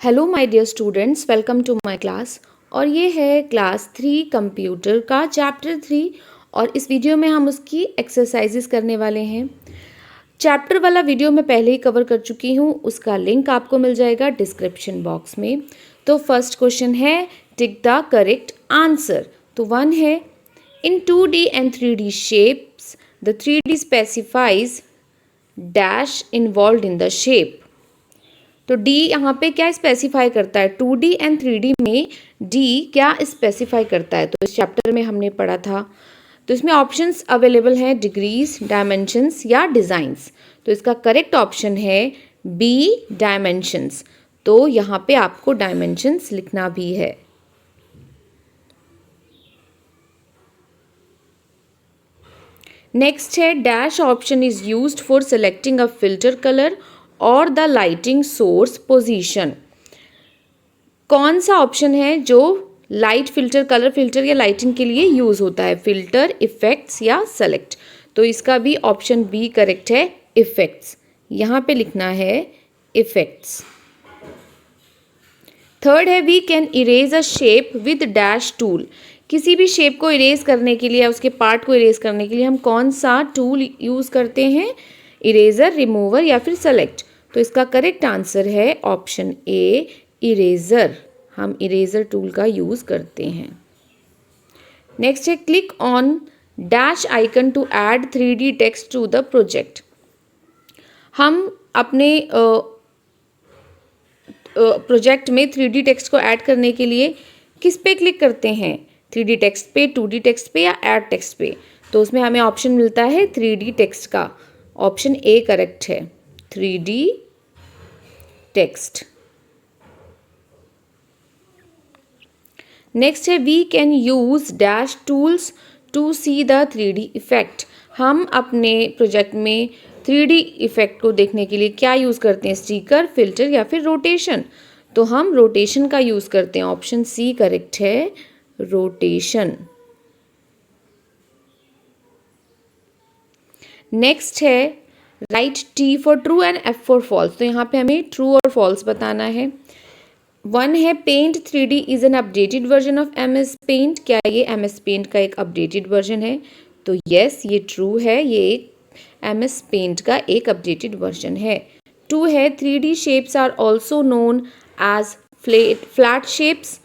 Hello my dear students, welcome to my class. और ये है क्लास 3 कंप्यूटर का चैप्टर 3 और इस वीडियो में हम उसकी एक्सरसाइजेस करने वाले हैं। चैप्टर वाला वीडियो मैं पहले ही कवर कर चुकी हूँ, उसका लिंक आपको मिल जाएगा डिस्क्रिप्शन बॉक्स में। तो फर्स्ट क्वेश्चन है टिक द करेक्ट आंसर। तो 1 है इन 2D and 3D shapes the 3D specifies dash involve in the shape. तो डी यहाँ पे क्या स्पेसिफाई करता है, 2D एंड 3D में डी क्या स्पेसिफाई करता है, तो इस चैप्टर में हमने पढ़ा था। तो इसमें ऑप्शंस अवेलेबल हैं डिग्रीज, डायमेंशंस या डिज़ाइंस। तो इसका करेक्ट ऑप्शन है बी डायमेंशंस। तो यहाँ पे आपको डायमेंशंस लिखना भी है। नेक्स्ट है dash option is used for selecting a filter colour और द लाइटिंग सोर्स पोजीशन। कौन सा ऑप्शन है जो लाइट फिल्टर, कलर फिल्टर या लाइटिंग के लिए यूज होता है, फिल्टर, इफेक्ट्स या सेलेक्ट। तो इसका भी ऑप्शन बी करेक्ट है, इफेक्ट्स। यहाँ पे लिखना है इफेक्ट्स। थर्ड है we can erase a shape with dash tool. किसी भी शेप को इरेज करने के लिए या उसके पार्ट को इरेज करने के लिए हम कौन सा टूल यूज करते हैं, इरेजर, रिमूवर या फिर सेलेक्ट। तो इसका करेक्ट आंसर है ऑप्शन ए, इरेजर। हम इरेजर टूल का यूज करते हैं। नेक्स्ट है click on dash icon to add 3D text to the project. हम अपने प्रोजेक्ट में 3D टेक्स्ट को ऐड करने के लिए किस पे क्लिक करते हैं, 3D टेक्स्ट पे, 2D टेक्स्ट पे या ऐड टेक्स्ट पे। तो उसमें हमें ऑप्शन मिलता है 3D टेक्स्ट का। ऑप्शन ए करेक्ट है, 3D टेक्स्ट। नेक्स्ट है we can use dash tools to see the 3D effect. हम अपने प्रोजेक्ट में 3D इफेक्ट को देखने के लिए क्या यूज़ करते हैं, स्टिकर, फिल्टर या फिर रोटेशन। तो हम रोटेशन का यूज़ करते हैं। ऑप्शन सी करेक्ट है, रोटेशन। नेक्स्ट है write T for true and F for false. तो यहाँ पे हमें ट्रू और फॉल्स बताना है। 1 है paint 3D is an updated version of MS paint. क्या ये MS पेंट का एक अपडेटेड वर्जन है? तो यस, ये ट्रू है, ये MS पेंट का एक अपडेटेड वर्जन है। 2 है 3D shapes are also known as flat shapes.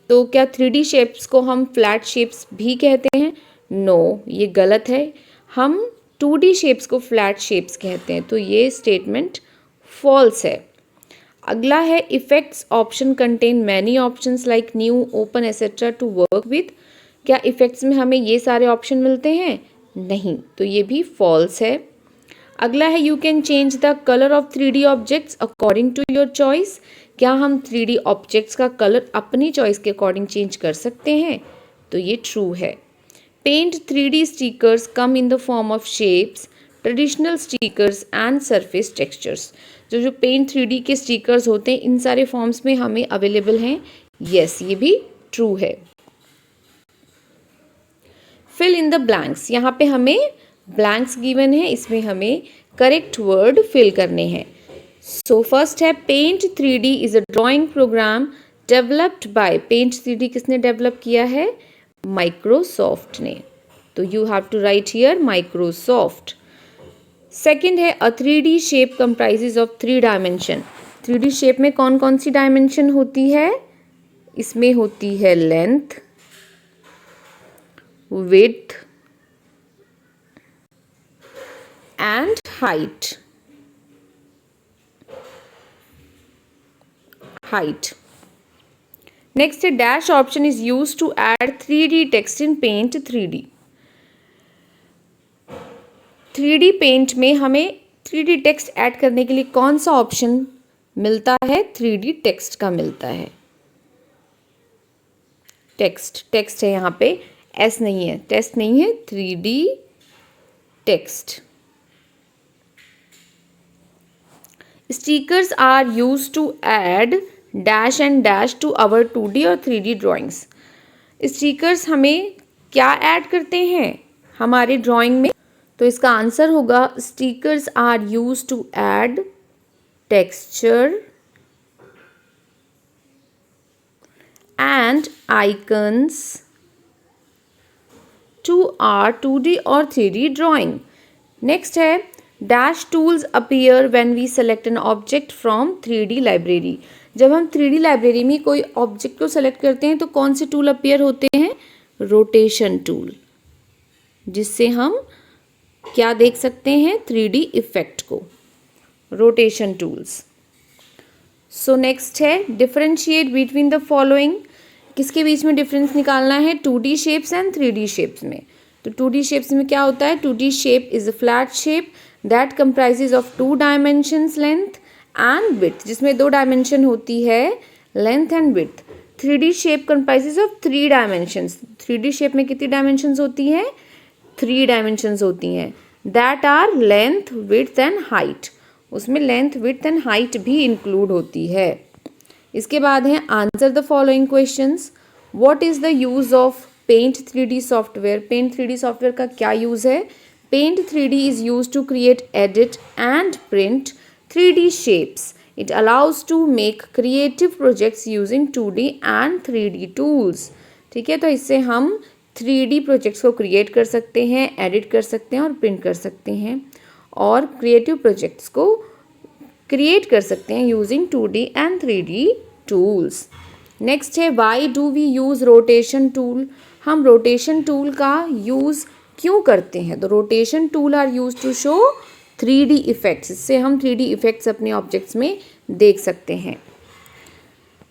तो क्या 3D शेप्स को हम फ्लैट शेप्स भी कहते हैं? नो, ये गलत है। हम 2D शेप्स को फ्लैट शेप्स कहते हैं। तो ये स्टेटमेंट फॉल्स है। अगला है effects option contain many options like new, open etcetera to work with. क्या इफेक्ट्स में हमें ये सारे ऑप्शन मिलते हैं? नहीं, तो ये भी फॉल्स है। अगला है you can change the colour of 3D objects according to your choice. क्या हम 3D ऑब्जेक्ट्स का कलर अपनी चॉइस के अकॉर्डिंग चेंज कर सकते हैं? तो ये ट्रू है। Paint 3D stickers come in the form of shapes, traditional stickers and surface textures. जो पेंट 3D के स्टिकर्स होते हैं इन सारे फॉर्म्स में हमें अवेलेबल हैं। यस, ये भी ट्रू है। Fill in the blanks. यहाँ पे हमें ब्लैंक्स गिवन है, इसमें हमें करेक्ट वर्ड फिल करने हैं। सो फर्स्ट है paint 3D is a drawing program developed by. Paint 3D किसने डेवलप किया है? माइक्रोसॉफ्ट ने। तो you have to write here Microsoft. Second है a 3D shape comprises of 3 dimension. 3D shape में कौन कौन सी डायमेंशन होती है? इसमें होती है length, width and height. Next है dash option is used to add 3D text in paint 3D। 3D paint में हमें 3D टेक्स्ट ऐड करने के लिए कौन सा ऑप्शन मिलता है? 3D टेक्स्ट का मिलता है। टेक्स्ट है यहाँ पे, एस नहीं है, टेक्स्ट नहीं है, 3D text. Stickers are use to add dash and dash to our 2D और 3D ड्राइंग्स। स्टिकर्स हमें क्या ऐड करते हैं हमारे ड्राइंग में? तो इसका आंसर होगा stickers are use to add texture and icons to our 2D और 3D drawing. Next है dash tools appear when we select an object from 3D library. जब हम 3D लाइब्रेरी में कोई ऑब्जेक्ट को सेलेक्ट करते हैं तो कौन से टूल अपीयर होते हैं? रोटेशन टूल, जिससे हम क्या देख सकते हैं? 3D इफेक्ट को. Rotation tools. सो नेक्स्ट है डिफरेंशिएट बिटवीन द फॉलोइंग. किसके बीच में डिफरेंस निकालना है? 2D shapes and 3D shapes में. तो 2D शेप्स में क्या होता है? 2D shape is a flat shape that comprises of 2 dimensions length and width, जिसमें 2 डायमेंशन होती है, length and width. 3D shape comprises of 3 dimensions. 3D shape में कितनी डायमेंशंस होती हैं? 3 डायमेंशंस होती हैं. That are length, width and height. उसमें लेंथ, विड्थ एंड हाइट भी इंक्लूड होती है. इसके बाद है answer the following questions. What is the use of paint 3D software. Paint 3D software का क्या यूज है? Paint 3D is use to create, edit and print 3D shapes. It allows to make creative projects using 2D and 3D tools. ठीक है, तो इससे हम 3D projects को create कर सकते हैं, एडिट कर सकते हैं और प्रिंट कर सकते हैं, और क्रिएटिव प्रोजेक्ट्स को क्रिएट कर सकते हैं using 2D and 3D tools. Next है why do we use rotation tool. हम रोटेशन टूल का यूज़ क्यों करते हैं? तो rotation tool are use to show 3D effects. इससे हम 3D इफेक्ट्स अपने ऑब्जेक्ट्स में देख सकते हैं.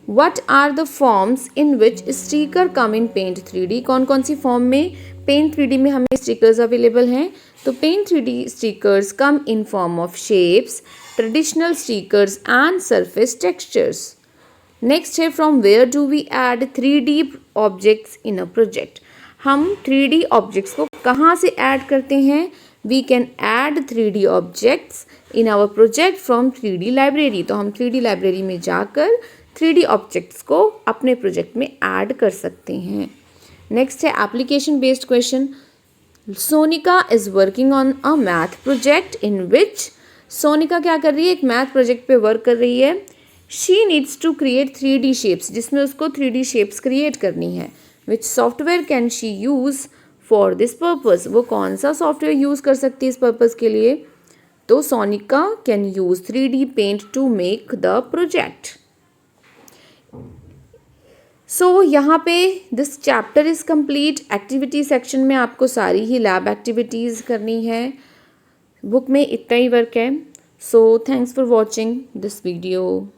What are the forms in which sticker come in Paint 3D? कौन कौन सी फॉर्म में Paint 3D में हमें स्टिकर्स अवेलेबल हैं? तो Paint 3D stickers come in form of shapes, traditional stickers and surface textures. Next है from where do we add 3D objects in a project? हम 3D objects को कहाँ से ऐड करते हैं? We can add 3D objects in our project from 3D library. तो हम 3D library में जाकर 3D ऑब्जेक्ट्स को अपने प्रोजेक्ट में ऐड कर सकते हैं. नेक्स्ट है application based question. Sonika is working on a math project in which. Sonika क्या कर रही है? एक मैथ प्रोजेक्ट पे वर्क कर रही है. She needs to create 3D shapes, जिसमें उसको 3D शेप्स क्रिएट करनी है. Which software can she use for this purpose. वो कौन सा सॉफ्टवेयर यूज़ कर सकती है इस पर्पज़ के लिए? तो Sonika can use 3D paint to make the project. So यहाँ पे this chapter is complete. Activity section में आपको सारी ही लैब एक्टिविटीज़ करनी है. बुक में इतना ही वर्क है. So thanks for watching this video.